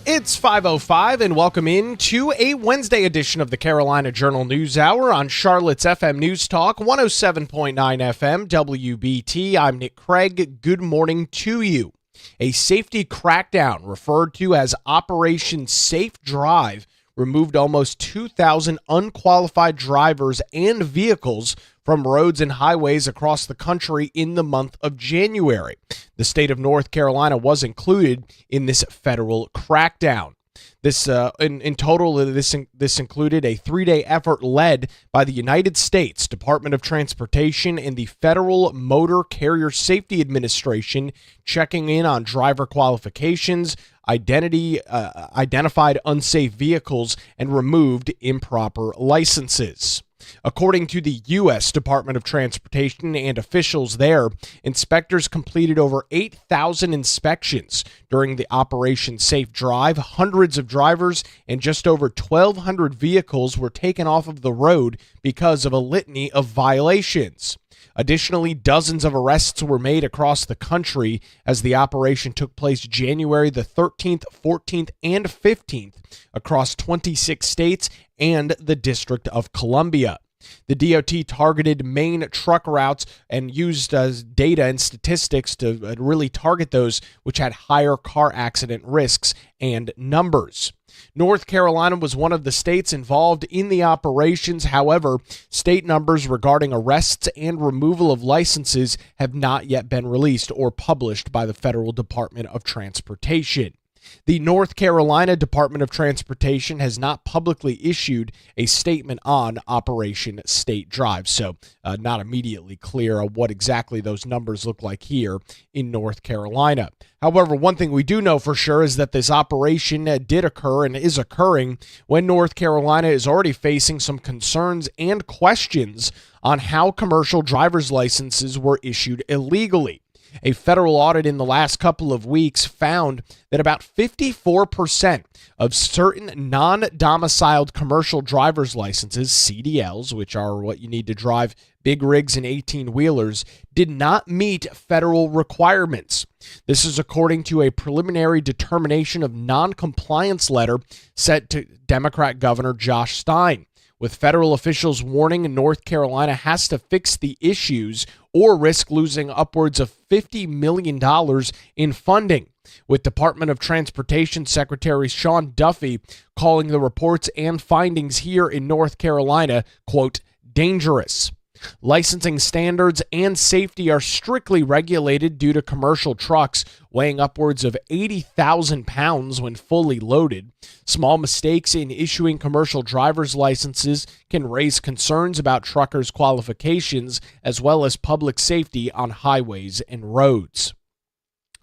It's 5:05 and welcome in to a Wednesday edition of the Carolina Journal News Hour on Charlotte's FM News Talk 107.9 FM WBT. I'm Nick Craig. Good morning to you. A safety crackdown referred to as Operation Safe Drive removed almost 2,000 unqualified drivers and vehicles from roads and highways across the country in the month of January. The state of North Carolina was included in this federal crackdown. In total, this included a 3-day effort led by the United States Department of Transportation and the Federal Motor Carrier Safety Administration, checking in on driver qualifications, identified unsafe vehicles, and removed improper licenses. According to the U.S. Department of Transportation and officials there, inspectors completed over 8,000 inspections during the Operation Safe Drive. Hundreds of drivers and just over 1,200 vehicles were taken off of the road because of a litany of violations. Additionally, dozens of arrests were made across the country as the operation took place January the 13th, 14th, and 15th across 26 states and the District of Columbia. The DOT targeted main truck routes and used data and statistics to really target those which had higher car accident risks and numbers. North Carolina was one of the states involved in the operations. However, state numbers regarding arrests and removal of licenses have not yet been released or published by the Federal Department of Transportation. The North Carolina Department of Transportation has not publicly issued a statement on Operation State Drive, so not immediately clear what exactly those numbers look like here in North Carolina. However, one thing we do know for sure is that this operation did occur and is occurring when North Carolina is already facing some concerns and questions on how commercial driver's licenses were issued illegally. A federal audit in the last couple of weeks found that about 54% of certain non-domiciled commercial driver's licenses, CDLs, which are what you need to drive big rigs and 18-wheelers, did not meet federal requirements. This is according to a preliminary determination of non-compliance letter sent to Democrat Governor Josh Stein, with federal officials warning North Carolina has to fix the issues or risk losing upwards of $50 million in funding, with Department of Transportation Secretary Sean Duffy calling the reports and findings here in North Carolina, quote, dangerous. Licensing standards and safety are strictly regulated due to commercial trucks weighing upwards of 80,000 pounds when fully loaded. Small mistakes in issuing commercial driver's licenses can raise concerns about truckers' qualifications as well as public safety on highways and roads.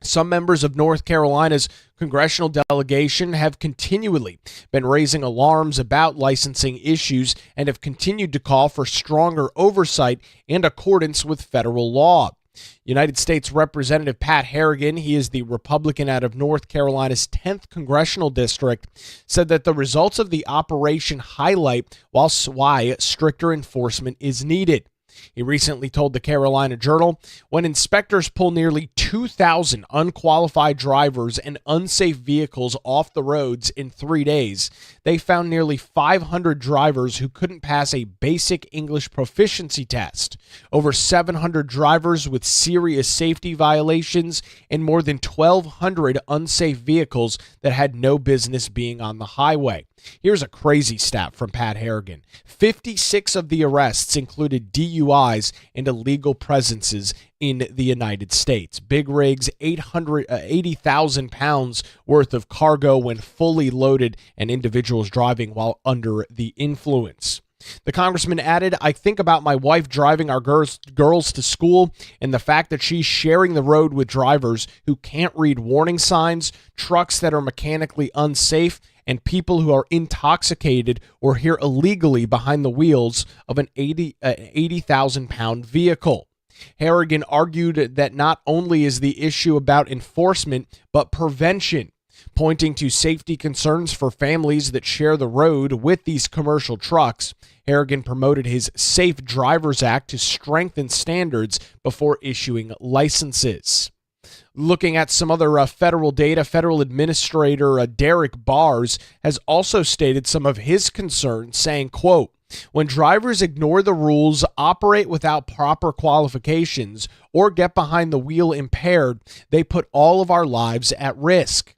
Some members of North Carolina's congressional delegation have continually been raising alarms about licensing issues and have continued to call for stronger oversight in accordance with federal law. United States Representative Pat Harrigan, he is the Republican out of North Carolina's 10th congressional district, said that the results of the operation highlight why stricter enforcement is needed. He recently told the Carolina Journal, when inspectors pull nearly 2,000 unqualified drivers and unsafe vehicles off the roads in 3 days, they found nearly 500 drivers who couldn't pass a basic English proficiency test, over 700 drivers with serious safety violations, and more than 1,200 unsafe vehicles that had no business being on the highway. Here's a crazy stat from Pat Harrigan. 56 of the arrests included DUIs and illegal presences in the United States. Big rigs, 80,000 pounds worth of cargo when fully loaded, and individuals driving while under the influence. The congressman added, I think about my wife driving our girls to school and the fact that she's sharing the road with drivers who can't read warning signs, trucks that are mechanically unsafe, and people who are intoxicated or here illegally behind the wheels of an 80,000-pound vehicle. Harrigan argued that not only is the issue about enforcement, but prevention, pointing to safety concerns for families that share the road with these commercial trucks. Harrigan promoted his Safe Drivers Act to strengthen standards before issuing licenses. Looking at some other federal data, Federal Administrator Derek Bars has also stated some of his concerns, saying, quote, "When drivers ignore the rules, operate without proper qualifications, or get behind the wheel impaired, they put all of our lives at risk."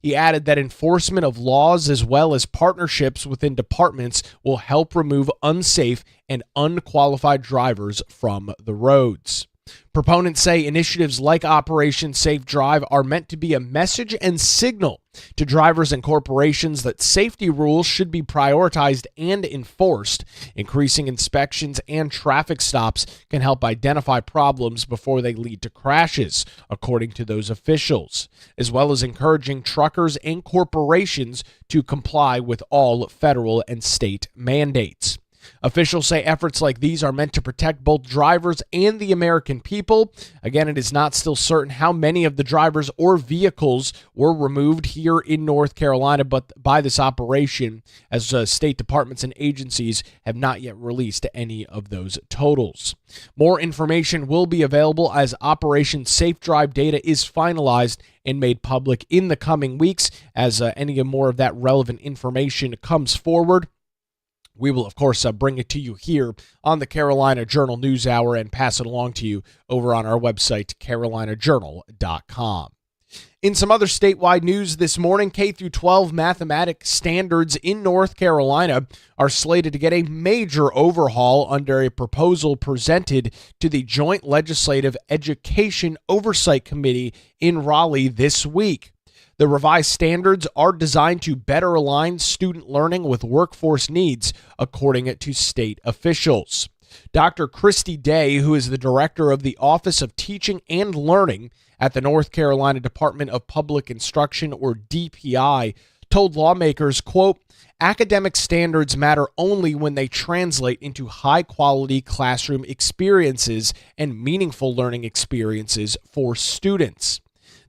He added that enforcement of laws as well as partnerships within departments will help remove unsafe and unqualified drivers from the roads. Proponents say initiatives like Operation Safe Drive are meant to be a message and signal to drivers and corporations that safety rules should be prioritized and enforced. Increasing inspections and traffic stops can help identify problems before they lead to crashes, according to those officials, as well as encouraging truckers and corporations to comply with all federal and state mandates. Officials say efforts like these are meant to protect both drivers and the American people. Again, it is not still certain how many of the drivers or vehicles were removed here in North Carolina, but by this operation, as state departments and agencies have not yet released any of those totals. More information will be available as Operation Safe Drive data is finalized and made public in the coming weeks. As any more of that relevant information comes forward, we will, of course, bring it to you here on the Carolina Journal News Hour and pass it along to you over on our website, carolinajournal.com. In some other statewide news this morning, K-12 mathematics standards in North Carolina are slated to get a major overhaul under a proposal presented to the Joint Legislative Education Oversight Committee in Raleigh this week. The revised standards are designed to better align student learning with workforce needs, according to state officials. Dr. Christy Day, who is the director of the Office of Teaching and Learning at the North Carolina Department of Public Instruction, or DPI, told lawmakers, quote, "Academic standards matter only when they translate into high-quality classroom experiences and meaningful learning experiences for students."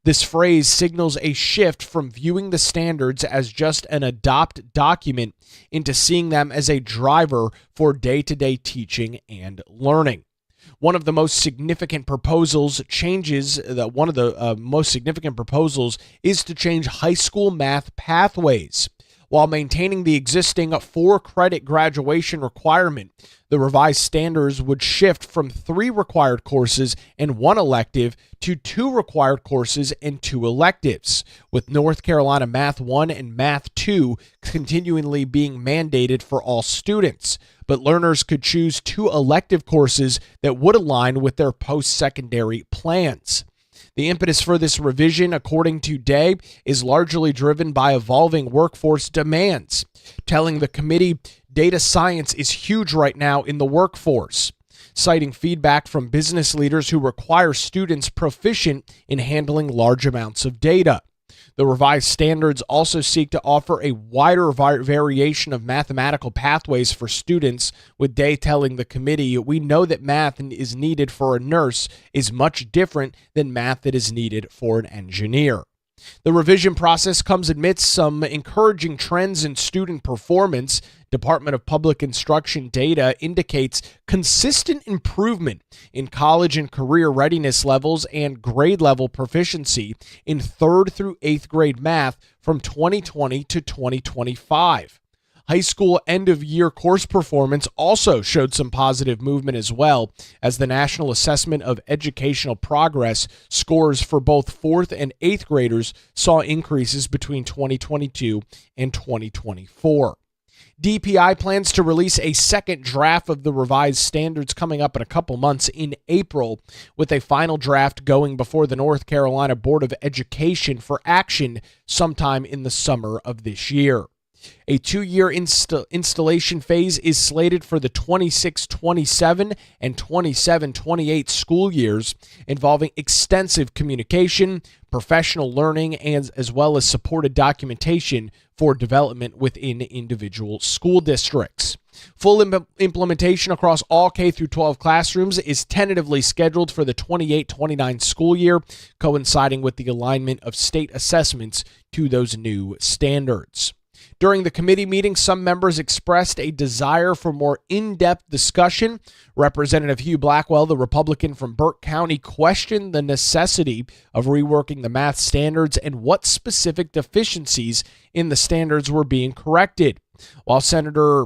This phrase signals a shift from viewing the standards as just an adopt document into seeing them as a driver for day-to-day teaching and learning. One of the most significant proposals is to change high school math pathways. While maintaining the existing 4-credit graduation requirement, the revised standards would shift from 3 required courses and 1 elective to 2 required courses and 2 electives, with North Carolina Math 1 and Math 2 continually being mandated for all students. But learners could choose 2 elective courses that would align with their post-secondary plans. The impetus for this revision, according to Day, is largely driven by evolving workforce demands, telling the committee data science is huge right now in the workforce, citing feedback from business leaders who require students proficient in handling large amounts of data. The revised standards also seek to offer a wider variation of mathematical pathways for students, with Day telling the committee, "We know that math is needed for a nurse is much different than math that is needed for an engineer." The revision process comes amidst some encouraging trends in student performance. Department of Public Instruction data indicates consistent improvement in college and career readiness levels and grade level proficiency in 3rd through 8th grade math from 2020 to 2025. High school end-of-year course performance also showed some positive movement as well, as the National Assessment of Educational Progress scores for both 4th and 8th graders saw increases between 2022 and 2024. DPI plans to release a second draft of the revised standards coming up in a couple months in April, with a final draft going before the North Carolina Board of Education for action sometime in the summer of this year. A 2-year installation phase is slated for the 26-27 and 27-28 school years, involving extensive communication, professional learning, and as well as supported documentation for development within individual school districts. Full implementation across all K-12 classrooms is tentatively scheduled for the 28-29 school year, coinciding with the alignment of state assessments to those new standards. During the committee meeting, some members expressed a desire for more in-depth discussion. Representative Hugh Blackwell, the Republican from Burke County, questioned the necessity of reworking the math standards and what specific deficiencies in the standards were being corrected. While Senator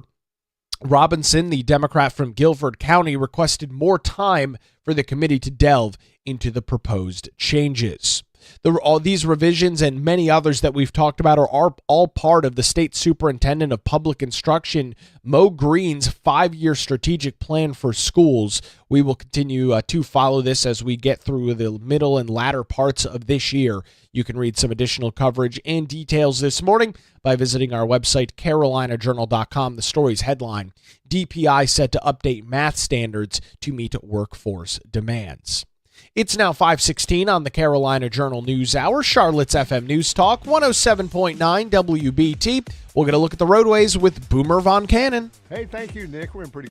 Robinson, the Democrat from Guilford County, requested more time for the committee to delve into the proposed changes. All these revisions and many others that we've talked about are all part of the state superintendent of public instruction, Mo Green's 5-year strategic plan for schools. We will continue to follow this as we get through the middle and latter parts of this year. You can read some additional coverage and details this morning by visiting our website, carolinajournal.com. The story's headline: DPI set to update math standards to meet workforce demands. It's now 5:16 on the Carolina Journal News Hour, Charlotte's FM News Talk, 107.9 WBT. We're going to look at the roadways with Boomer Von Cannon. Hey, thank you, Nick. We're in pretty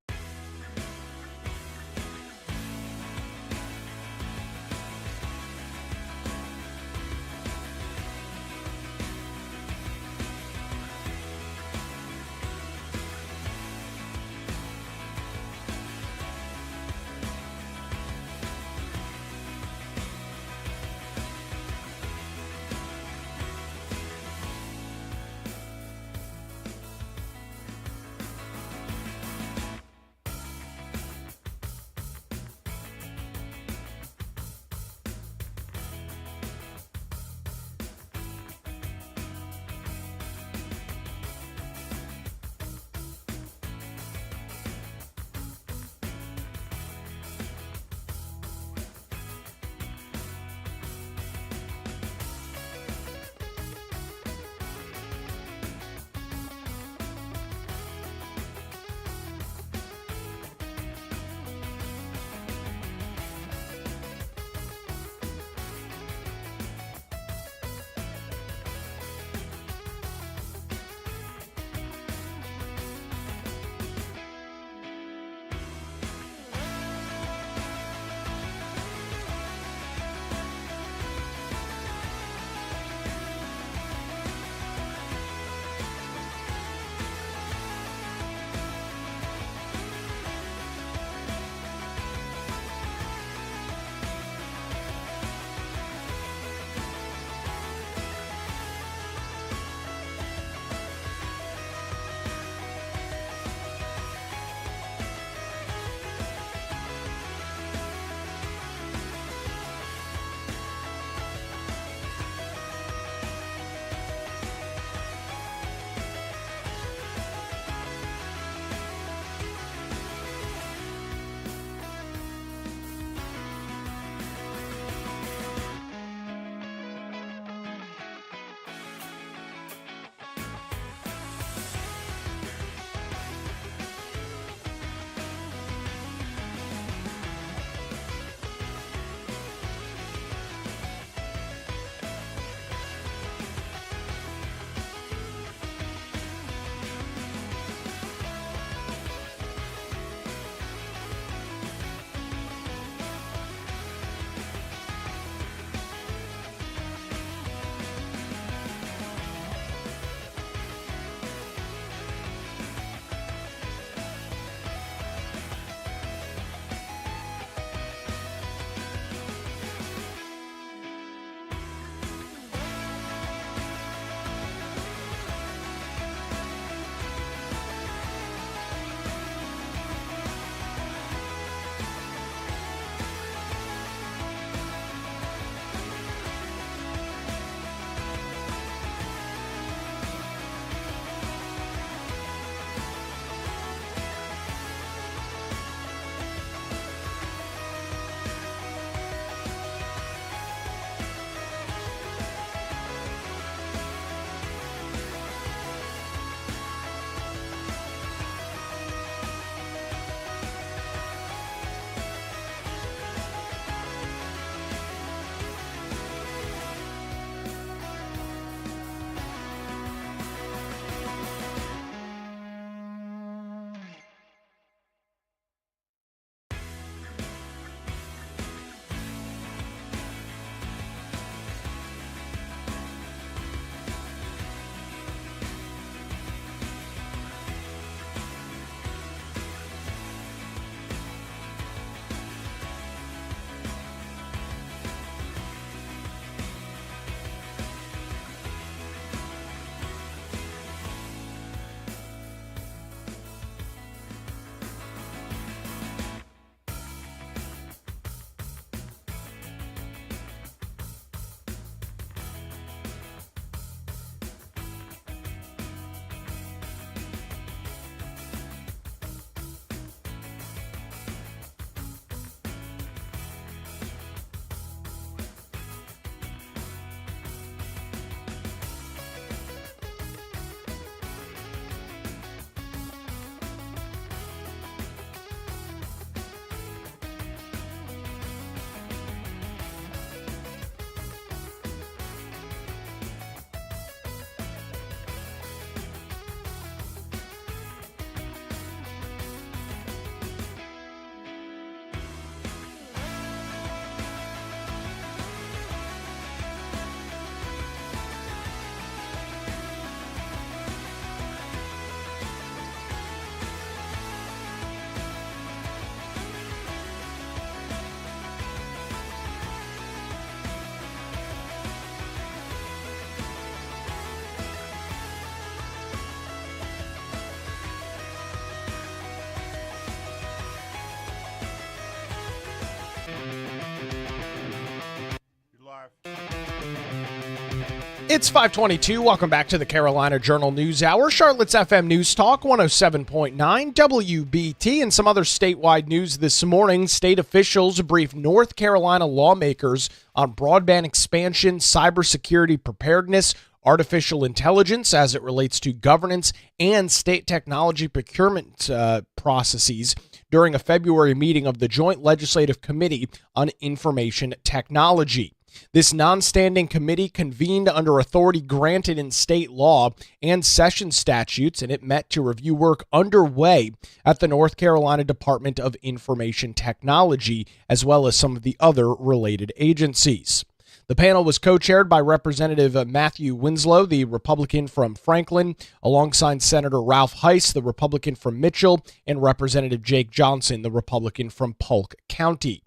It's 522. Welcome back to the Carolina Journal News Hour. Charlotte's FM News Talk 107.9 WBT and some other statewide news this morning. State officials briefed North Carolina lawmakers on broadband expansion, cybersecurity preparedness, artificial intelligence as it relates to governance, and state technology procurement processes during a February meeting of the Joint Legislative Committee on Information Technology. This non-standing committee convened under authority granted in state law and session statutes, and it met to review work underway at the North Carolina Department of Information Technology, as well as some of the other related agencies. The panel was co-chaired by Representative Matthew Winslow, the Republican from Franklin, alongside Senator Ralph Heiss, the Republican from Mitchell, and Representative Jake Johnson, the Republican from Polk County.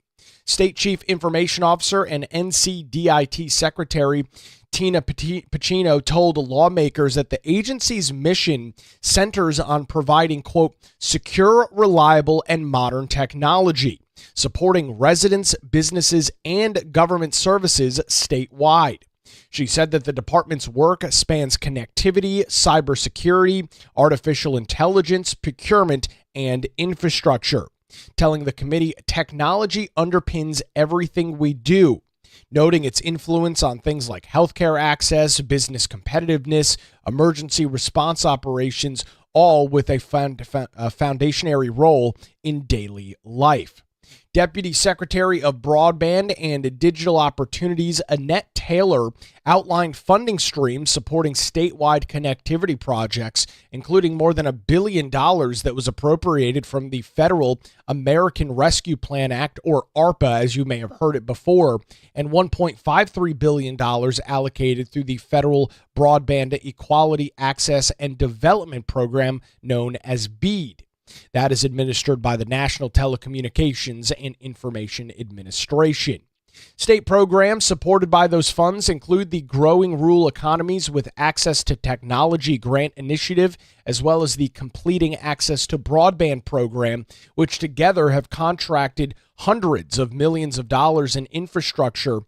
State Chief Information Officer and NCDIT Secretary Tina Pacino told lawmakers that the agency's mission centers on providing, quote, secure, reliable, and modern technology, supporting residents, businesses, and government services statewide. She said that the department's work spans connectivity, cybersecurity, artificial intelligence, procurement, and infrastructure, telling the committee technology underpins everything we do, noting its influence on things like healthcare access, business competitiveness, emergency response operations, all with a foundationary role in daily life. Deputy Secretary of Broadband and Digital Opportunities Annette Taylor outlined funding streams supporting statewide connectivity projects, including more than $1 billion that was appropriated from the Federal American Rescue Plan Act, or ARPA, as you may have heard it before, and $1.53 billion allocated through the Federal Broadband Equality, Access, and Development Program known as BEAD. That is administered by the National Telecommunications and Information Administration. State programs supported by those funds include the Growing Rural Economies with Access to Technology Grant Initiative, as well as the Completing Access to Broadband program, which together have contracted hundreds of millions of dollars in infrastructure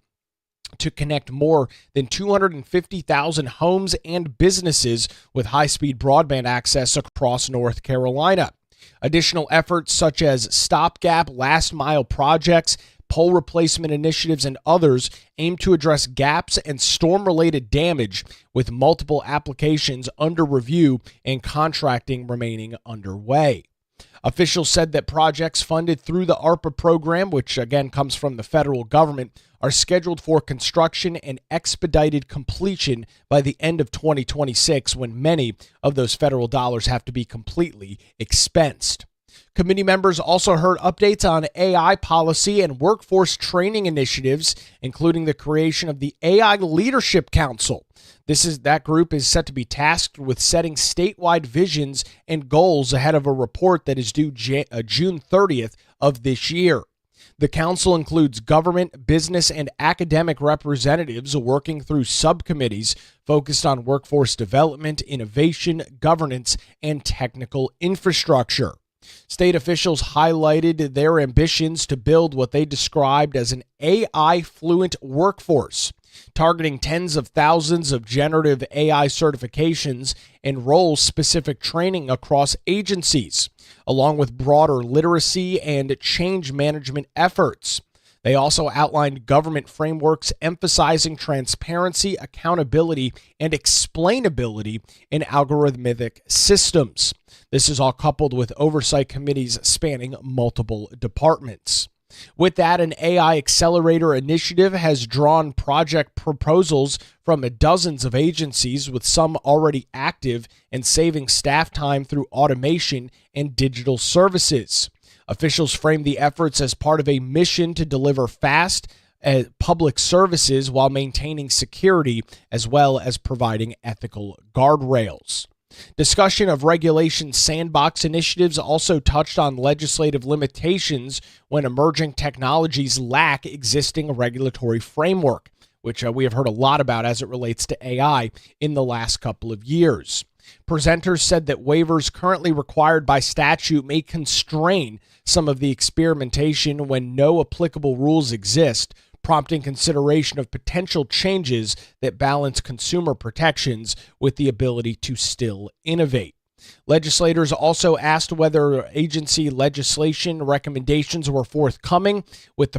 to connect more than 250,000 homes and businesses with high-speed broadband access across North Carolina. Additional efforts such as stopgap, last-mile projects, pole replacement initiatives, and others aim to address gaps and storm-related damage, with multiple applications under review and contracting remaining underway. Officials said that projects funded through the ARPA program, which again comes from the federal government, are scheduled for construction and expedited completion by the end of 2026, when many of those federal dollars have to be completely expensed. Committee members also heard updates on AI policy and workforce training initiatives, including the creation of the AI Leadership Council. That group is set to be tasked with setting statewide visions and goals ahead of a report that is due June 30th of this year. The council includes government, business, and academic representatives working through subcommittees focused on workforce development, innovation, governance, and technical infrastructure. State officials highlighted their ambitions to build what they described as an AI-fluent workforce, targeting tens of thousands of generative AI certifications and role-specific training across agencies, along with broader literacy and change management efforts. They also outlined government frameworks emphasizing transparency, accountability, and explainability in algorithmic systems. This is all coupled with oversight committees spanning multiple departments. With that, an AI accelerator initiative has drawn project proposals from dozens of agencies, with some already active and saving staff time through automation and digital services. Officials framed the efforts as part of a mission to deliver fast public services while maintaining security, as well as providing ethical guardrails. Discussion of regulation sandbox initiatives also touched on legislative limitations when emerging technologies lack existing regulatory framework, which we have heard a lot about as it relates to AI in the last couple of years. Presenters said that waivers currently required by statute may constrain some of the experimentation when no applicable rules exist, prompting consideration of potential changes that balance consumer protections with the ability to still innovate. Legislators also asked whether agency legislation recommendations were forthcoming, with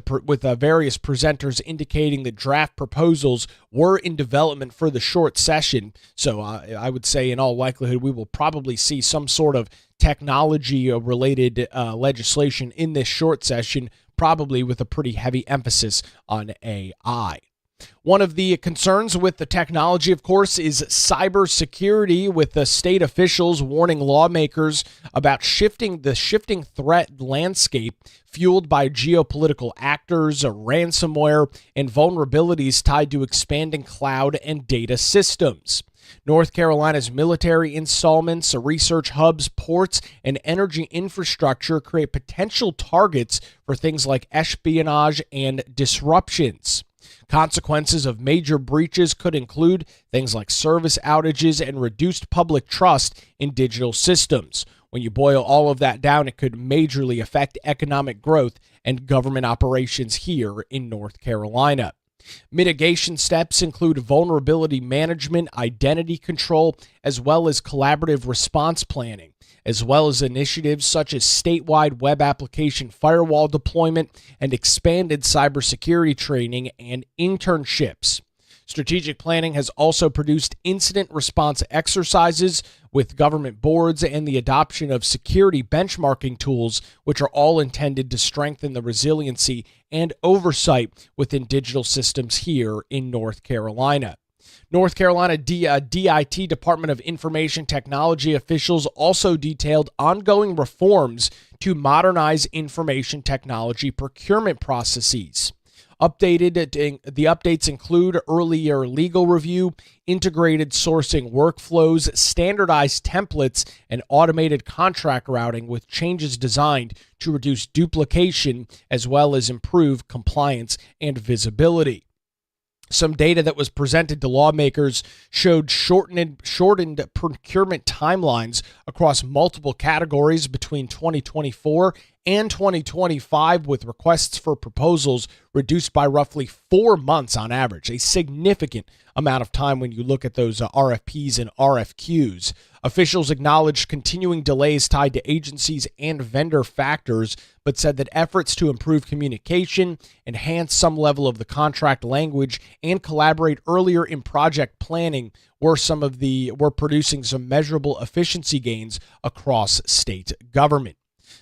various presenters indicating that draft proposals were in development for the short session. So I would say in all likelihood we will probably see some sort of technology-related legislation in this short session, probably with a pretty heavy emphasis on AI. One of the concerns with the technology, of course, is cybersecurity, with the state officials warning lawmakers about the shifting threat landscape fueled by geopolitical actors, ransomware, and vulnerabilities tied to expanding cloud and data systems. North Carolina's military installments, research hubs, ports, and energy infrastructure create potential targets for things like espionage and disruptions. Consequences of major breaches could include things like service outages and reduced public trust in digital systems. When you boil all of that down, it could majorly affect economic growth and government operations here in North Carolina. Mitigation steps include vulnerability management, identity control, as well as collaborative response planning, as well as initiatives such as statewide web application firewall deployment and expanded cybersecurity training and internships. Strategic planning has also produced incident response exercises with government boards and the adoption of security benchmarking tools, which are all intended to strengthen the resiliency and oversight within digital systems here in North Carolina. North Carolina DIT, Department of Information Technology officials also detailed ongoing reforms to modernize information technology procurement processes. The updates include earlier legal review, integrated sourcing workflows, standardized templates, and automated contract routing, with changes designed to reduce duplication as well as improve compliance and visibility. Some data that was presented to lawmakers showed shortened procurement timelines across multiple categories between 2024 and 2025, with requests for proposals reduced by roughly 4 months on average, a significant amount of time when you look at those RFPs and RFQs. Officials acknowledged continuing delays tied to agencies and vendor factors, but said that efforts to improve communication, enhance some level of the contract language, and collaborate earlier in project planning were producing some measurable efficiency gains across state government.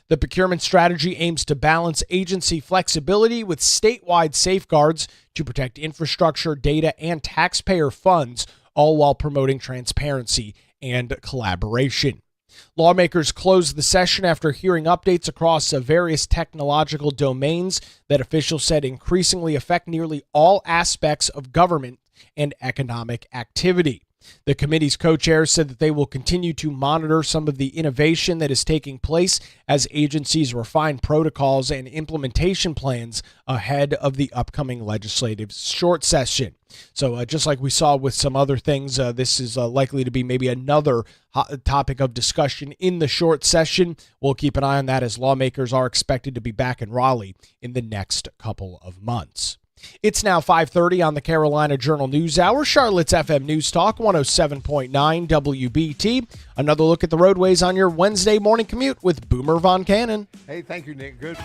The procurement strategy aims to balance agency flexibility with statewide safeguards to protect infrastructure, data, and taxpayer funds, all while promoting transparency and collaboration. Lawmakers closed the session after hearing updates across various technological domains that officials said increasingly affect nearly all aspects of government and economic activity. The committee's co-chairs said that they will continue to monitor some of the innovation that is taking place as agencies refine protocols and implementation plans ahead of the upcoming legislative short session. So just like we saw with some other things, this is likely to be maybe another hot topic of discussion in the short session. We'll keep an eye on that as lawmakers are expected to be back in Raleigh in the next couple of months. It's now 5:30 on the Carolina Journal News Hour, Charlotte's FM News Talk 107.9 WBT. Another look at the roadways on your Wednesday morning commute with Boomer Von Cannon. Hey, thank you, Nick. Good.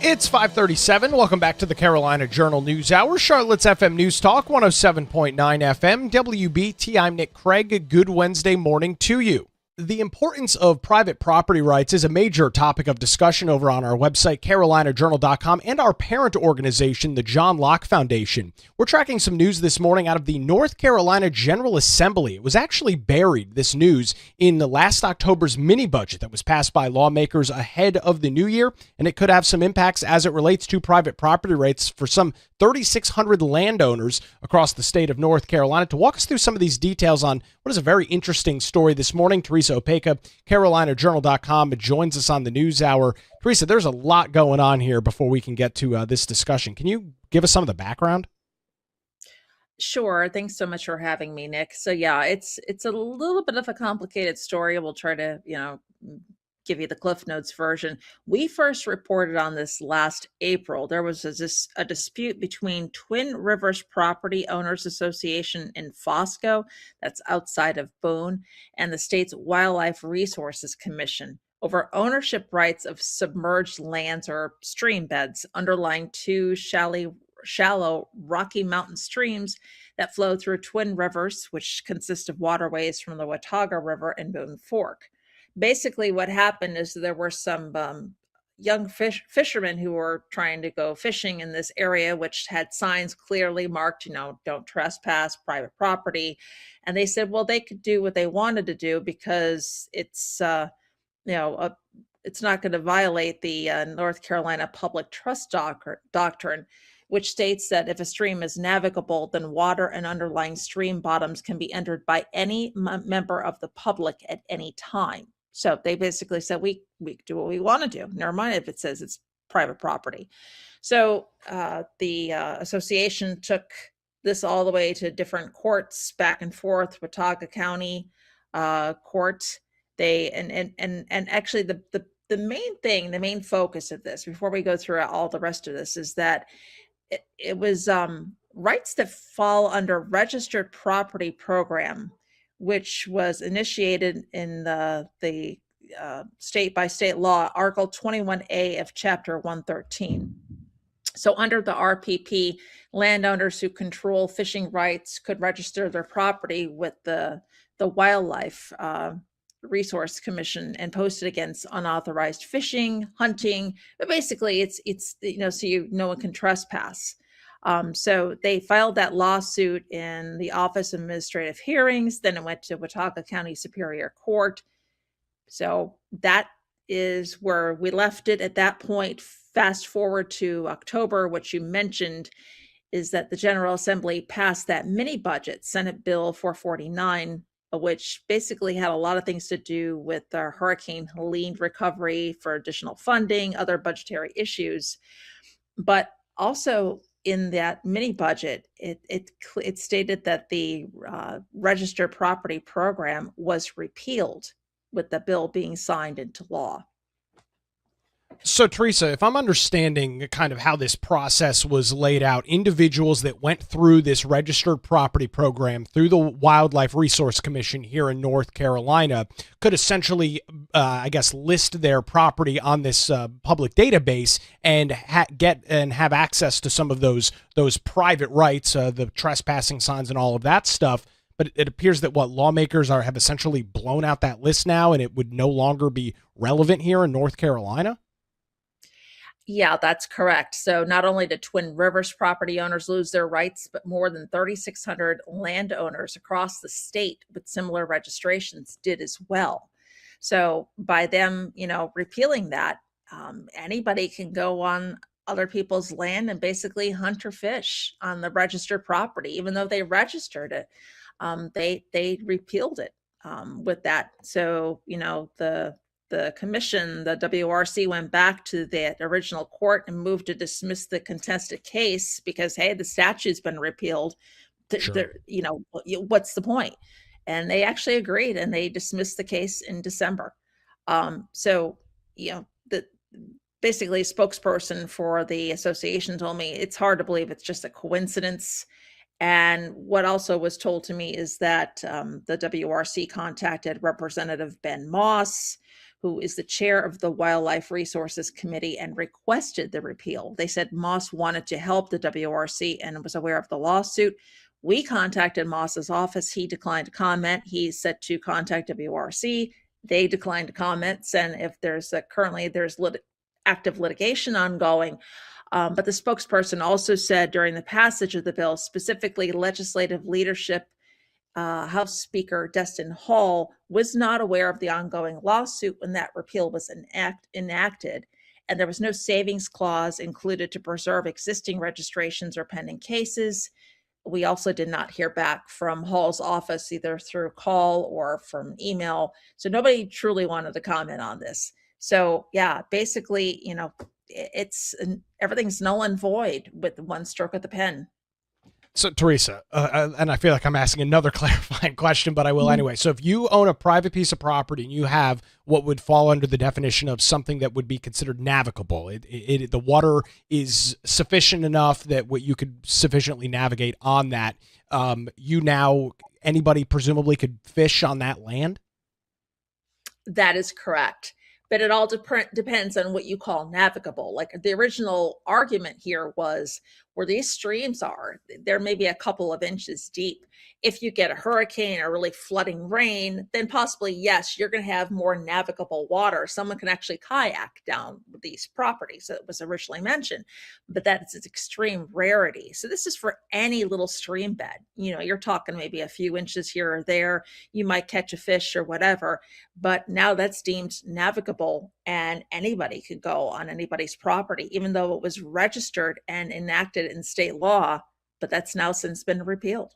It's 5:37. Welcome back to the Carolina Journal News Hour. Charlotte's FM News Talk, 107.9 FM, WBT. I'm Nick Craig. Good Wednesday morning to you. The importance of private property rights is a major topic of discussion over on our website, carolinajournal.com, and our parent organization, the John Locke Foundation. We're tracking some news this morning out of the North Carolina General Assembly. It was actually buried, this news, in the last October's mini budget that was passed by lawmakers ahead of the new year, and it could have some impacts as it relates to private property rights for some 3,600 landowners across the state of North Carolina. To walk us through some of these details on what is a very interesting story this morning, Teresa Opeka, carolinajournal.com, joins us on the News Hour. Teresa, there's a lot going on here before we can get to this discussion. Can you give us some of the background? Sure. Thanks so much for having me, Nick. So yeah, it's a little bit of a complicated story. We'll try to, give you the Cliff Notes version. We first reported on this last April. There was a dispute between Twin Rivers Property Owners Association in Fosco, that's outside of Boone, and the state's Wildlife Resources Commission over ownership rights of submerged lands or stream beds underlying two shallow Rocky Mountain streams that flow through Twin Rivers, which consist of waterways from the Watauga River and Boone Fork. Basically, what happened is there were some young fishermen who were trying to go fishing in this area, which had signs clearly marked, don't trespass, private property. And they said, well, they could do what they wanted to do because it's not going to violate the North Carolina Public Trust Doctrine, which states that if a stream is navigable, then water and underlying stream bottoms can be entered by any member of the public at any time. So they basically said, we do what we want to do. Never mind if it says it's private property. So the association took this all the way to different courts, back and forth, Watauga County court. And actually the main thing, the main focus of this, before we go through all the rest of this, is that it was rights that fall under registered property program, which was initiated in the state by state law, Article 21A of Chapter 113. So under the RPP, landowners who control fishing rights could register their property with the Wildlife Resource Commission and post it against unauthorized fishing, hunting. But basically, it's so no one can trespass. So they filed that lawsuit in the Office of Administrative Hearings. Then it went to Watauga County Superior Court. So that is where we left it at that point. Fast forward to October, what you mentioned is that the General Assembly passed that mini budget, Senate Bill 449, which basically had a lot of things to do with the Hurricane Helene recovery for additional funding, other budgetary issues. But also in that mini budget, it stated that the registered property program was repealed with the bill being signed into law. So, Teresa, if I'm understanding kind of how this process was laid out, individuals that went through this registered property program through the Wildlife Resource Commission here in North Carolina could essentially, list their property on this public database and have access to some of those private rights, the trespassing signs and all of that stuff. But it appears that lawmakers have essentially blown out that list now, and it would no longer be relevant here in North Carolina. Yeah, that's correct. So not only did Twin Rivers property owners lose their rights, but more than 3,600 landowners across the state with similar registrations did as well. So by them, repealing that, anybody can go on other people's land and basically hunt or fish on the registered property, even though they registered it. They repealed it with that. So, the commission, the WRC, went back to the original court and moved to dismiss the contested case because, hey, the statute's been repealed. Sure. What's the point? And they actually agreed, and they dismissed the case in December. Basically, a spokesperson for the association told me it's hard to believe it's just a coincidence. And what also was told to me is that the WRC contacted Representative Ben Moss, who is the chair of the Wildlife Resources Committee, and requested the repeal. They said Moss wanted to help the WRC and was aware of the lawsuit. We contacted Moss's office. He declined to comment. He said to contact WRC. They declined to comment. And if there's active litigation ongoing. But the spokesperson also said during the passage of the bill, specifically legislative leadership, House Speaker Destin Hall was not aware of the ongoing lawsuit when that repeal was enacted, and there was no savings clause included to preserve existing registrations or pending cases. We also did not hear back from Hall's office, either through call or from email. So nobody truly wanted to comment on this. So yeah, basically, everything's null and void with one stroke of the pen. So, Teresa, and I feel like I'm asking another clarifying question, but I will anyway. So if you own a private piece of property and you have what would fall under the definition of something that would be considered navigable, the water is sufficient enough that what you could sufficiently navigate on that, anybody presumably could fish on that land? That is correct. But it all depends on what you call navigable. Like the original argument here was where these streams are, there may be a couple of inches deep. If you get a hurricane or really flooding rain, then possibly, yes, you're going to have more navigable water. Someone can actually kayak down these properties that was originally mentioned, but that's its extreme rarity. So this is for any little stream bed. You're talking maybe a few inches here or there. You might catch a fish or whatever, but now that's deemed navigable and anybody could go on anybody's property, even though it was registered and enacted in state law, but that's now since been repealed.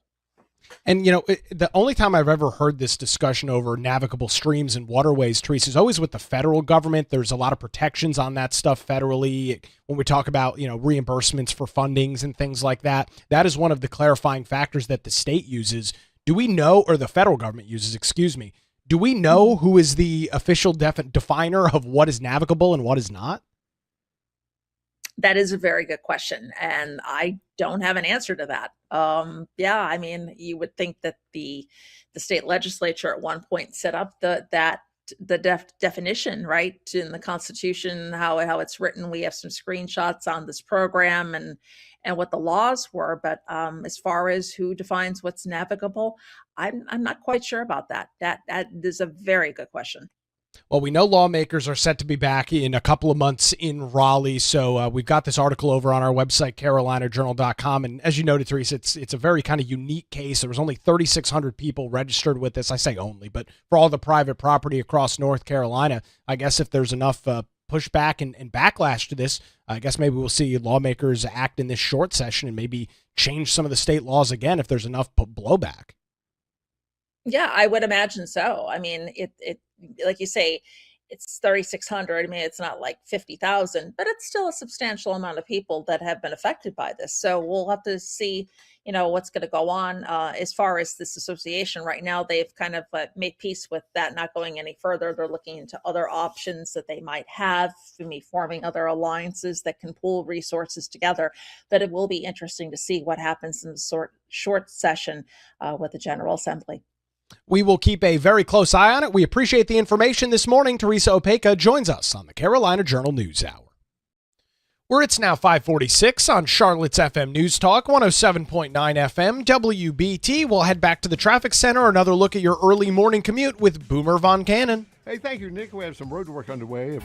And, the only time I've ever heard this discussion over navigable streams and waterways, Teresa, is always with the federal government. There's a lot of protections on that stuff federally. When we talk about, reimbursements for fundings and things like that, that is one of the clarifying factors that the state uses. Do we know, or the federal government uses, excuse me, do we know who is the official definer of what is navigable and what is not? That is a very good question, and I don't have an answer to that. You would think that the state legislature at one point set up the definition, right, in the Constitution, how it's written. We have some screenshots on this program and what the laws were, but as far as who defines what's navigable, I'm not quite sure about that. That is a very good question. Well, we know lawmakers are set to be back in a couple of months in Raleigh, so we've got this article over on our website, carolinajournal.com, and as you noted, Teresa, it's a very kind of unique case. There was only 3,600 people registered with this. I say only, but for all the private property across North Carolina, I guess if there's enough pushback and backlash to this, I guess maybe we'll see lawmakers act in this short session and maybe change some of the state laws again if there's enough blowback. Yeah, I would imagine so. I mean, it like you say, it's 3,600. I mean, it's not like 50,000, but it's still a substantial amount of people that have been affected by this. So we'll have to see, what's going to go on as far as this association. Right now, they've kind of made peace with that not going any further. They're looking into other options that they might have, forming other alliances that can pool resources together. But it will be interesting to see what happens in the short session with the General Assembly. We will keep a very close eye on it. We appreciate the information this morning. Teresa Opeka joins us on the Carolina Journal News Hour. Where it's now 5:46 on Charlotte's FM News Talk, 107.9 FM, WBT. We'll head back to the traffic center. Another look at your early morning commute with Boomer Von Cannon. Hey, thank you, Nick. We have some road work underway.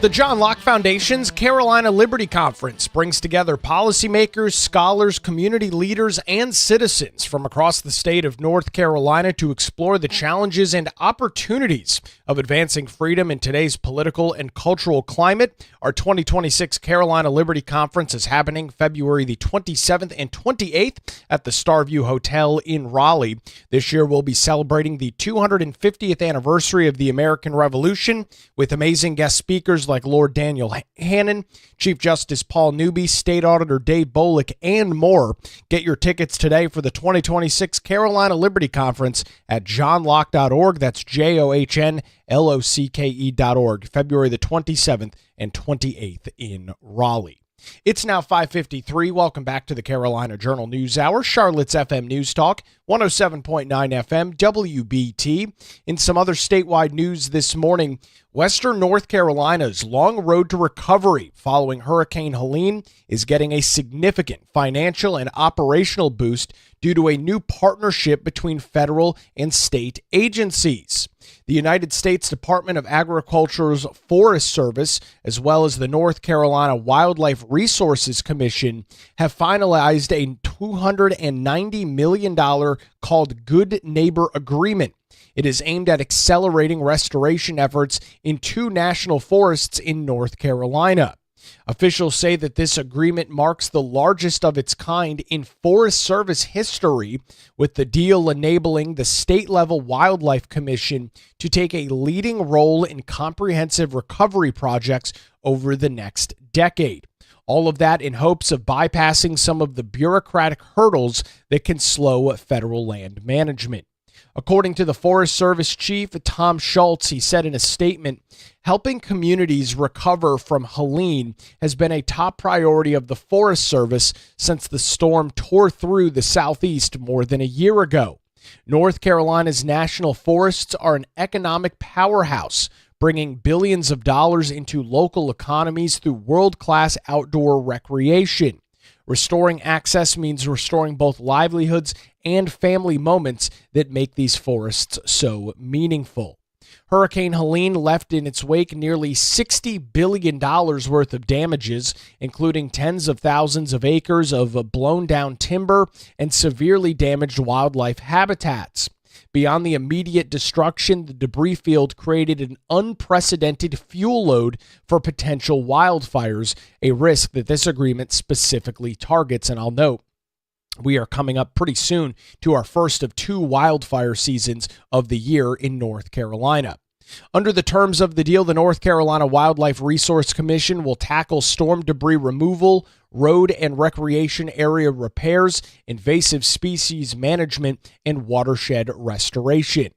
The John Locke Foundation's Carolina Liberty Conference brings together policymakers, scholars, community leaders, and citizens from across the state of North Carolina to explore the challenges and opportunities of advancing freedom in today's political and cultural climate. Our 2026 Carolina Liberty Conference is happening February the 27th and 28th at the Starview Hotel in Raleigh. This year we'll be celebrating the 250th anniversary of the American Revolution with amazing guest speakers like Lord Daniel Hannan, Chief Justice Paul Newby, State Auditor Dave Bolick, and more. Get your tickets today for the 2026 Carolina Liberty Conference at johnlocke.org. That's JOHNLOCKE.org, February the 27th and 28th in Raleigh. It's now 5:53. Welcome back to the Carolina Journal News Hour, Charlotte's FM News Talk, 107.9 FM, WBT. In some other statewide news this morning, Western North Carolina's long road to recovery following Hurricane Helene is getting a significant financial and operational boost due to a new partnership between federal and state agencies. The United States Department of Agriculture's Forest Service, as well as the North Carolina Wildlife Resources Commission, have finalized a $290 million called Good Neighbor Agreement. It is aimed at accelerating restoration efforts in two national forests in North Carolina. Officials say that this agreement marks the largest of its kind in Forest Service history, with the deal enabling the state-level Wildlife Commission to take a leading role in comprehensive recovery projects over the next decade. All of that in hopes of bypassing some of the bureaucratic hurdles that can slow federal land management. According to the Forest Service Chief, Tom Schultz, he said in a statement, helping communities recover from Helene has been a top priority of the Forest Service since the storm tore through the Southeast more than a year ago. North Carolina's national forests are an economic powerhouse, bringing billions of dollars into local economies through world-class outdoor recreation. Restoring access means restoring both livelihoods and family moments that make these forests so meaningful. Hurricane Helene left in its wake nearly $60 billion worth of damages, including tens of thousands of acres of blown-down timber and severely damaged wildlife habitats. Beyond the immediate destruction, the debris field created an unprecedented fuel load for potential wildfires, a risk that this agreement specifically targets. And I'll note, we are coming up pretty soon to our first of two wildfire seasons of the year in North Carolina. Under the terms of the deal, the North Carolina Wildlife Resource Commission will tackle storm debris removal, road and recreation area repairs, invasive species management, and watershed restoration.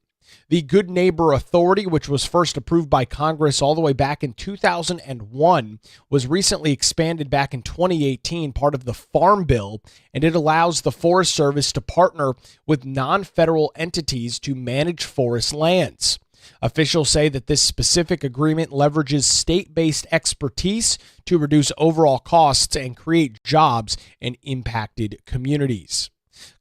The Good Neighbor Authority, which was first approved by Congress all the way back in 2001, was recently expanded back in 2018, part of the Farm Bill, and it allows the Forest Service to partner with non-federal entities to manage forest lands. Officials say that this specific agreement leverages state-based expertise to reduce overall costs and create jobs in impacted communities.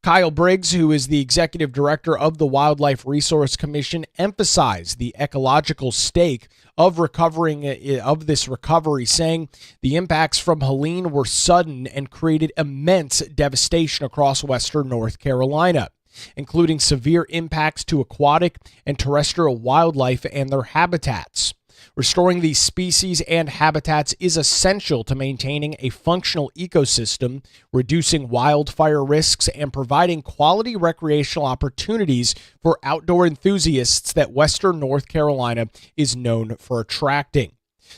Kyle Briggs, who is the executive director of the Wildlife Resource Commission, emphasized the ecological stake of this recovery, saying the impacts from Helene were sudden and created immense devastation across western North Carolina, including severe impacts to aquatic and terrestrial wildlife and their habitats. Restoring these species and habitats is essential to maintaining a functional ecosystem, reducing wildfire risks, and providing quality recreational opportunities for outdoor enthusiasts that Western North Carolina is known for attracting.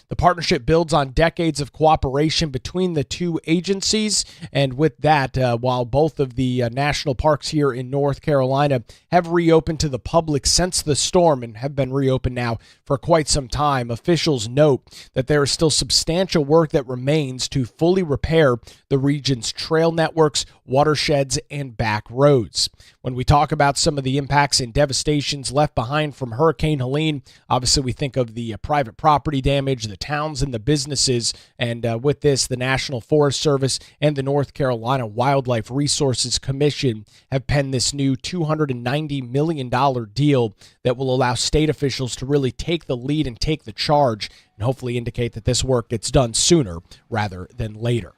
The partnership builds on decades of cooperation between the two agencies, and with that, while both of the national parks here in North Carolina have reopened to the public since the storm and have been reopened now for quite some time, officials note that there is still substantial work that remains to fully repair the region's trail networks, watersheds, and back roads. When we talk about some of the impacts and devastations left behind from Hurricane Helene, obviously we think of the private property damage, encourage the towns and the businesses. And with this, the National Forest Service and the North Carolina Wildlife Resources Commission have penned this new $290 million deal that will allow state officials to really take the lead and take the charge, and hopefully indicate that this work gets done sooner rather than later.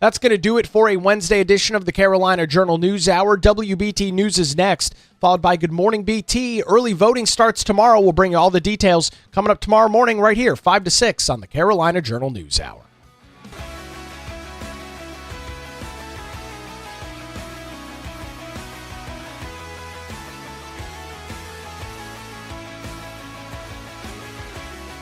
That's going to do it for a Wednesday edition of the Carolina Journal News Hour. WBT News is next, followed by Good Morning BT. Early voting starts tomorrow. We'll bring you all the details coming up tomorrow morning right here, 5 to 6 on the Carolina Journal News Hour.